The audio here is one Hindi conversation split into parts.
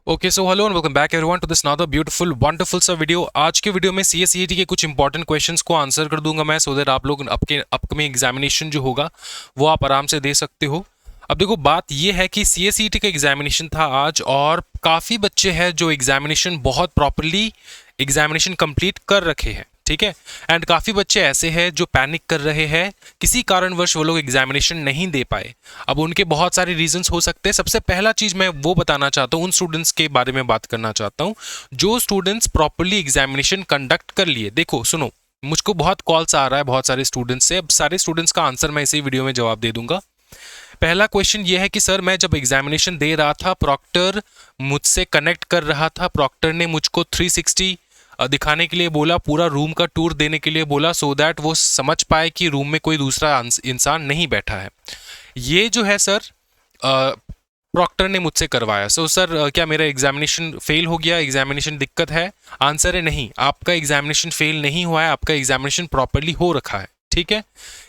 Okay so hello and welcome back everyone to this another beautiful wonderful सा वीडियो। आज के वीडियो में सीएसईटी के कुछ इंपॉर्टेंट क्वेश्चंस को आंसर कर दूंगा मैं, सो दैट आप लोग आपके अपकमिंग एग्जामिनेशन जो होगा वो आप आराम से दे सकते हो। अब देखो, बात ये है कि सीएसईटी का एग्जामिनेशन था आज, और काफ़ी बच्चे हैं जो एग्जामिनेशन बहुत प्रॉपरली एग्जामिनेशन कंप्लीट कर रखे हैं, ठीक है। एंड काफ़ी बच्चे ऐसे हैं जो पैनिक कर रहे हैं, किसी कारणवश वो लोग एग्जामिनेशन नहीं दे पाए। अब उनके बहुत सारे रीजंस हो सकते हैं। सबसे पहला चीज़ मैं वो बताना चाहता हूँ, उन स्टूडेंट्स के बारे में बात करना चाहता हूँ जो स्टूडेंट्स प्रॉपरली एग्जामिनेशन कंडक्ट कर लिए। देखो सुनो, मुझको बहुत कॉल्स आ रहा है बहुत सारे स्टूडेंट्स से। अब सारे स्टूडेंट्स का आंसर मैं इसी वीडियो में जवाब दे दूंगा। पहला क्वेश्चन ये है कि सर, मैं जब एग्जामिनेशन दे रहा था, प्रॉक्टर मुझसे कनेक्ट कर रहा था, प्रॉक्टर ने मुझको 360 दिखाने के लिए बोला, पूरा रूम का टूर देने के लिए बोला, सो दैट वो समझ पाए कि रूम में कोई दूसरा इंसान नहीं बैठा है। ये जो है सर प्रॉक्टर ने मुझसे करवाया। सो सर, क्या मेरा एग्जामिनेशन फेल हो गया, एग्जामिनेशन दिक्कत है? आंसर है नहीं, आपका एग्जामिनेशन फेल नहीं हुआ है, आपका एग्जामिनेशन प्रॉपरली हो रखा है, ठीक है।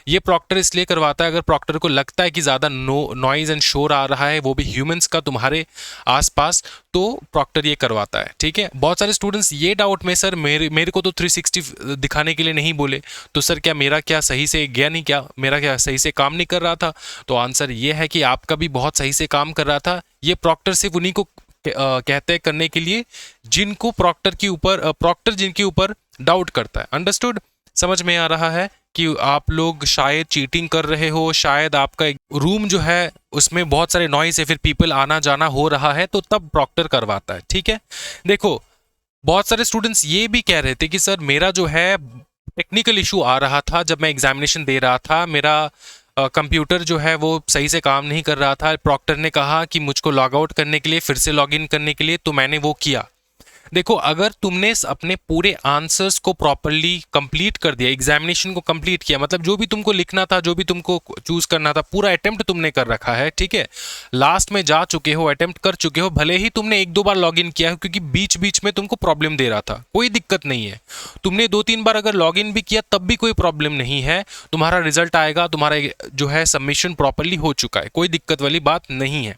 ये प्रॉक्टर इसलिए करवाता है अगर प्रॉक्टर को लगता है कि ज़्यादा नॉइज एंड शोर आ रहा है, वो भी ह्यूमंस का तुम्हारे आसपास, तो प्रॉक्टर ये करवाता है, ठीक है। बहुत सारे स्टूडेंट्स ये डाउट में, सर मेरे को तो 360 दिखाने के लिए नहीं बोले, तो सर क्या मेरा क्या सही से गया नहीं, क्या मेरा क्या सही से काम नहीं कर रहा था? तो आंसर ये है कि आपका भी बहुत सही से काम कर रहा था। ये प्रॉक्टर सिर्फ उन्हीं को कहते हैं करने के लिए जिनको प्रॉक्टर जिनके ऊपर डाउट करता है। अंडरस्टूड? समझ में आ रहा है कि आप लोग शायद चीटिंग कर रहे हो, शायद आपका रूम जो है उसमें बहुत सारे नॉइस है, फिर पीपल आना जाना हो रहा है, तो तब प्रॉक्टर करवाता है, ठीक है। देखो, बहुत सारे स्टूडेंट्स ये भी कह रहे थे कि सर मेरा जो है टेक्निकल इशू आ रहा था, जब मैं एग्जामिनेशन दे रहा था मेरा कंप्यूटर जो है वो सही से काम नहीं कर रहा था, प्रॉक्टर ने कहा कि मुझको लॉग आउट करने के लिए, फिर से लॉग इन करने के लिए, तो मैंने वो किया। देखो, अगर तुमने अपने पूरे आंसर्स को प्रॉपरली कंप्लीट कर दिया, एग्जामिनेशन को कंप्लीट किया, मतलब जो भी तुमको लिखना था, जो भी तुमको चूज करना था, पूरा अटेम्प्ट तुमने कर रखा है, ठीक है, लास्ट में जा चुके हो, अटेम्प्ट कर चुके हो, भले ही तुमने एक दो बार लॉग इन किया है क्योंकि बीच बीच में तुमको प्रॉब्लम दे रहा था, कोई दिक्कत नहीं है। तुमने 2-3 बार अगर लॉग इन भी किया तब भी कोई प्रॉब्लम नहीं है, तुम्हारा रिजल्ट आएगा, तुम्हारा जो है सबमिशन प्रॉपरली हो चुका है, कोई दिक्कत वाली बात नहीं है।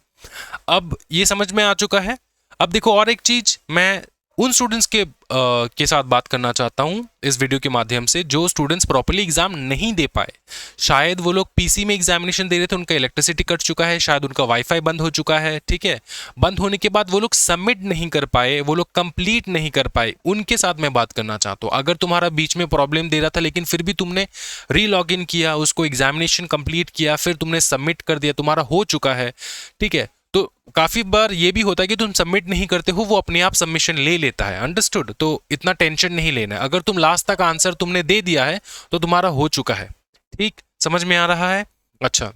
अब ये समझ में आ चुका है। अब देखो, और एक चीज मैं उन स्टूडेंट्स के साथ बात करना चाहता हूं इस वीडियो के माध्यम से जो स्टूडेंट्स प्रॉपरली एग्जाम नहीं दे पाए। शायद वो लोग पीसी में एग्जामिनेशन दे रहे थे, उनका इलेक्ट्रिसिटी कट चुका है, शायद उनका वाईफाई बंद हो चुका है, ठीक है। बंद होने के बाद वो लोग सबमिट नहीं कर पाए, वो लोग कंप्लीट नहीं कर पाए, उनके साथ मैं बात करना चाहता हूँ। अगर तुम्हारा बीच में प्रॉब्लम दे रहा था लेकिन फिर भी तुमने री लॉग इन किया, उसको एग्जामिनेशन कंप्लीट किया, फिर तुमने सबमिट कर दिया, तुम्हारा हो चुका है, ठीक है, तो काफी बार ये भी होता है कि तुम सबमिट नहीं करते हो, वो अपने आप सबमिशन ले लेता है। अंडरस्टूड? तो इतना टेंशन नहीं लेना है, अगर तुम लास्ट तक आंसर तुमने दे दिया है तो तुम्हारा हो चुका है, ठीक? समझ में आ रहा है? अच्छा,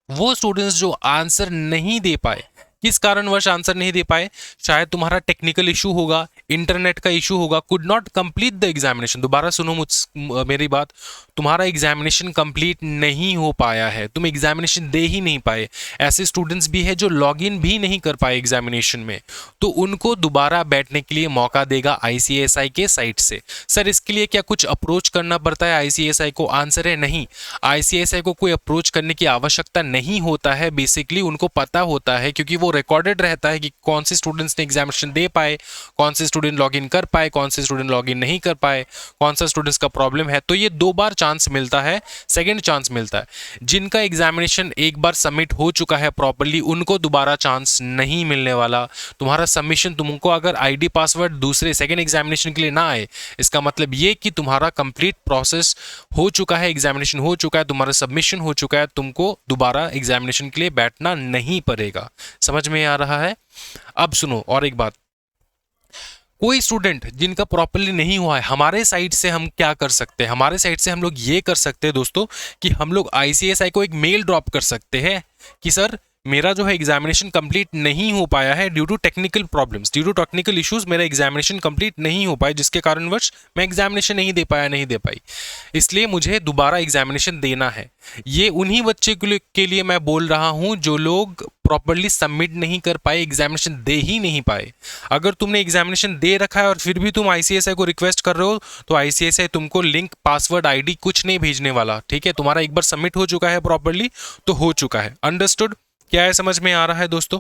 वो स्टूडेंट्स जो आंसर नहीं दे पाए, किस कारणवश आंसर नहीं दे पाए? शायद तुम्हारा टेक्निकल इशू होगा, इंटरनेट का इशू होगा, could not complete the examination. दोबारा सुनो मेरी बात, तुम्हारा एग्जामिनेशन कंप्लीट नहीं हो पाया है, तुम एग्जामिनेशन दे ही नहीं पाए। ऐसे स्टूडेंट्स भी है जो लॉग इन भी नहीं कर पाए एग्जामिनेशन में, तो उनको दोबारा बैठने के लिए मौका देगा आईसीएसआई के साइट से। सर, इसके लिए क्या कुछ अप्रोच करना पड़ता है आईसीएसआई को? आंसर है नहीं, आईसीएसआई को कोई अप्रोच करने की आवश्यकता नहीं होता है। बेसिकली उनको पता होता है, क्योंकि वो रिकॉर्डेड रहता है कि कौन से स्टूडेंट्स ने एग्जामिनेशन दे पाए, कौन से स्टूडेंट लॉग इन कर पाए, कौन से स्टूडेंट लॉग इन नहीं कर पाए, कौन सा स्टूडेंट्स का प्रॉब्लम है। तो ये 2 बार चांस मिलता है, सेकेंड चांस मिलता है। जिनका एग्जामिनेशन एक बार सबमिट हो चुका है प्रॉपरली, उनको दोबारा चांस नहीं मिलने वाला। तुम्हारा सबमिशन, तुमको अगर आईडी पासवर्ड दूसरे सेकेंड एग्जामिनेशन के लिए ना आए, इसका मतलब ये कि तुम्हारा कंप्लीट प्रोसेस हो चुका है, एग्जामिनेशन हो चुका है, तुम्हारा सबमिशन हो चुका है, तुमको दोबारा एग्जामिनेशन के लिए बैठना नहीं पड़ेगा। समझ में आ रहा है? अब सुनो और एक बात, कोई स्टूडेंट जिनका प्रॉपरली नहीं हुआ है, हमारे साइड से हम क्या कर सकते हैं? हमारे साइड से हम लोग ये कर सकते हैं दोस्तों कि हम लोग आईसीएसआई को एक मेल ड्रॉप कर सकते हैं कि सर, मेरा जो है एग्जामिनेशन कंप्लीट नहीं हो पाया है due to technical problems, due to technical issues मेरा एग्जामिनेशन कंप्लीट नहीं हो पाया, जिसके कारणवश मैं एग्जामिनेशन नहीं दे पाई, इसलिए मुझे दोबारा एग्जामिनेशन देना है। ये उन्हीं बच्चे के लिए मैं बोल रहा हूं जो लोग प्रॉपरली सबमिट नहीं कर पाए, एग्जामिनेशन दे ही नहीं पाए। अगर तुमने एग्जामिनेशन दे रखा है और फिर भी तुम आईसीएसआई को रिक्वेस्ट कर रहे हो, तो आईसीएसआई तुमको लिंक, पासवर्ड, आईडी कुछ नहीं भेजने वाला, ठीक है। तुम्हारा एक बार सबमिट हो चुका है प्रॉपरली, तो हो चुका है। अंडरस्टूड? क्या है, समझ में आ रहा है दोस्तों?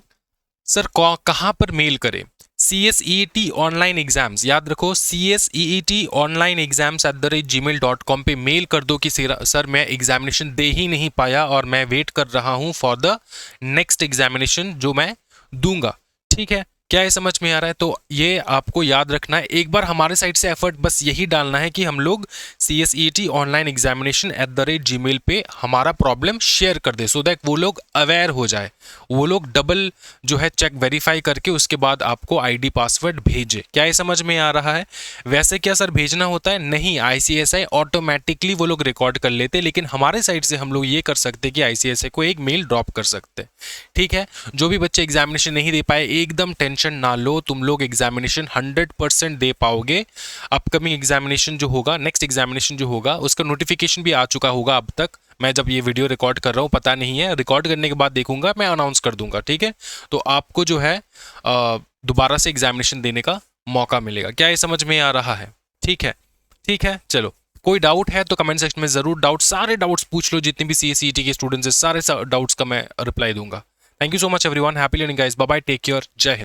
सर कहाँ पर मेल करें? CSEET ऑनलाइन एग्जाम्स, याद रखो CSEET ऑनलाइन एग्जाम्स @gmail.com पे मेल कर दो कि सर मैं एग्जामिनेशन दे ही नहीं पाया और मैं वेट कर रहा हूँ फॉर द नेक्स्ट एग्जामिनेशन जो मैं दूंगा। ठीक है, क्या ये समझ में आ रहा है? तो ये आपको याद रखना है, एक बार हमारे साइड से एफर्ट बस यही डालना है कि हम लोग CSET ऑनलाइन एग्जामिनेशन @gmail पे हमारा प्रॉब्लम शेयर कर दे, सो दैट वो लोग अवेयर हो जाए, वो लोग डबल जो है चेक वेरीफाई करके उसके बाद आपको ID पासवर्ड भेजे। क्या ये समझ में आ रहा है? वैसे क्या सर भेजना होता है? नहीं, ICSI ऑटोमेटिकली वो लोग रिकॉर्ड कर लेते, लेकिन हमारे साइड से हम लोग ये कर सकते कि ICSI को एक मेल ड्रॉप कर सकते। ठीक है, जो भी बच्चे एग्जामिनेशन नहीं दे पाए एकदम टेंशन ना लो, तुम लोग एग्जामिनेशन 100% दे पाओगे। अपकमिंग एग्जामिनेशन जो होगा, नेक्स्ट एग्जामिनेशन जो होगा, उसका नोटिफिकेशन भी आ चुका होगा अब तक। मैं जब ये वीडियो रिकॉर्ड कर रहा हूँ पता नहीं है, रिकॉर्ड करने के बाद देखूंगा, मैं अनाउंस कर दूंगा। ठीक है, तो आपको जो है दोबारा से एग्जामिनेशन देने का मौका मिलेगा। क्या ये समझ में आ रहा है? ठीक है, ठीक है, चलो कोई डाउट है तो कमेंट सेक्शन में जरूर सारे डाउट्स पूछ लो, जितने भी CSET के स्टूडेंट्स हैं सारे डाउट्स का मैं रिप्लाई दूंगा। Thank you so much everyone, happy learning guys, bye bye, take care, जय हिंद।